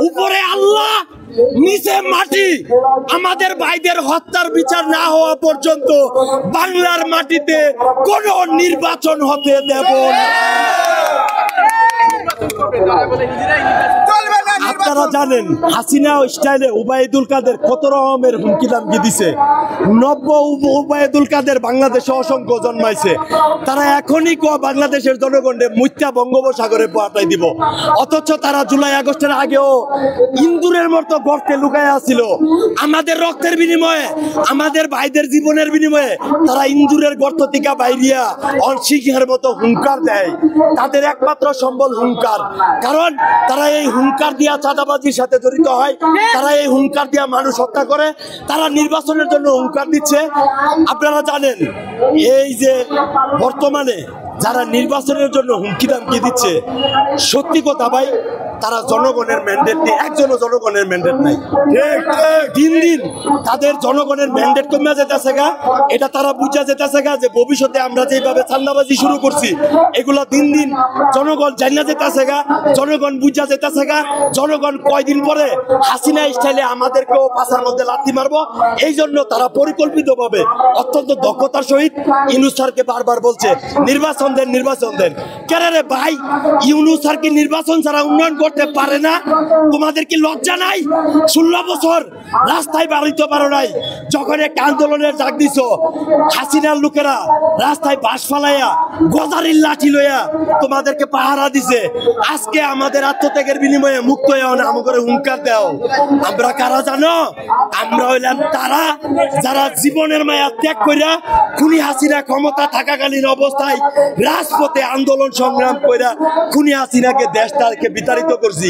উপরে আল্লাহ নিচে মাটি। আমাদের ভাইদের হত্যার বিচার না হওয়া পর্যন্ত বাংলার মাটিতে কোনো নির্বাচন হতে দেব না। আপনারা জানেন হাসিনা স্টাইলে উবাইদুল কাদের কত রকমের হুমকি দামকি দিছে। উবাইদুল কাদের বাংলাদেশে অসংখ্য জন্মাইছে, তারা এখনই বাংলাদেশের জনগণে মুত্যা বঙ্গোপসাগরে পাঠাই দিব। অথচ তারা জুলাই আগস্টের আগেও ইন্দুরের মতো গর্তে লুকায় আছিল। আমাদের রক্তের বিনিময়ে, আমাদের ভাইদের জীবনের বিনিময়ে তারা ইন্দুরের গর্ত থেকে বাইরিয়া অনশিখের মতো হুঙ্কার দেয়। তাদের একমাত্র সম্বল হুঙ্কার, কারণ তারা এই হুঙ্কার দিয়া চাঁদাবাজির সাথে জড়িত হয়, তারা এই হুঙ্কার দিয়া মানুষ হত্যা করে, তারা নির্বাচনের জন্য হুঙ্কার দিচ্ছে। আপনারা জানেন এই যে বর্তমানে যারা নির্বাচনের জন্য হুমকি দামকি দিচ্ছে, সত্যি কথা ভাই, তারা জনগণের ম্যান্ডেট নেই, একজনও জনগণের ম্যান্ডেট নাই। দিন দিন তাদের জনগণের ম্যান্ডেট কমে যেতেছে গা। এটা তারা বুঝা যেতেছে গা যে ভবিষ্যতে আমরা যেভাবে চাঁদাবাজি শুরু করছি এগুলা দিন দিন জনগণ জানা যেতেছে গা, জনগণ বুঝা যেতেছে গা। জনগণ কয়দিন পরে হাসিনা স্টাইলে আমাদেরকেও পাশার মধ্যে লাথি মারবো। এই জন্য তারা পরিকল্পিতভাবে অত্যন্ত দক্ষতার সহিত ইউনূস স্যারকে বারবার বলছে নির্বাচন দেন, নির্বাচন দেন। কেন রে ভাই, ইউনূস স্যার কি নির্বাচন ছাড়া উন্নয়ন করতে পারে না? তোমাদের কি লজ্জা নাই? 16 বছর রাস্তায় বাড়িতে পারো নাই। যখন একটা আন্দোলনের ডাক দিছ, হাসিনার লোকেরা রাস্তায় বাস ফালাইয়া গজারির লাঠি লইয়া তোমাদেরকে পাহারা দিছে। আজকে আমাদের আত্মত্যাগের বিনিময়ে মুক্ত হয়ে আমাদের হুঙ্কার দাও। আমরা কারা জানো? আমরা হইলাম তারা যারা জীবনের মায়া ত্যাগ কইরা খুনি হাসিনা ক্ষমতা থাকাকালীন অবস্থায় রাজপথে আন্দোলন সংগ্রাম কইরা খুনি হাসিনাকে দেশটাকে বিতাড়িত করছি।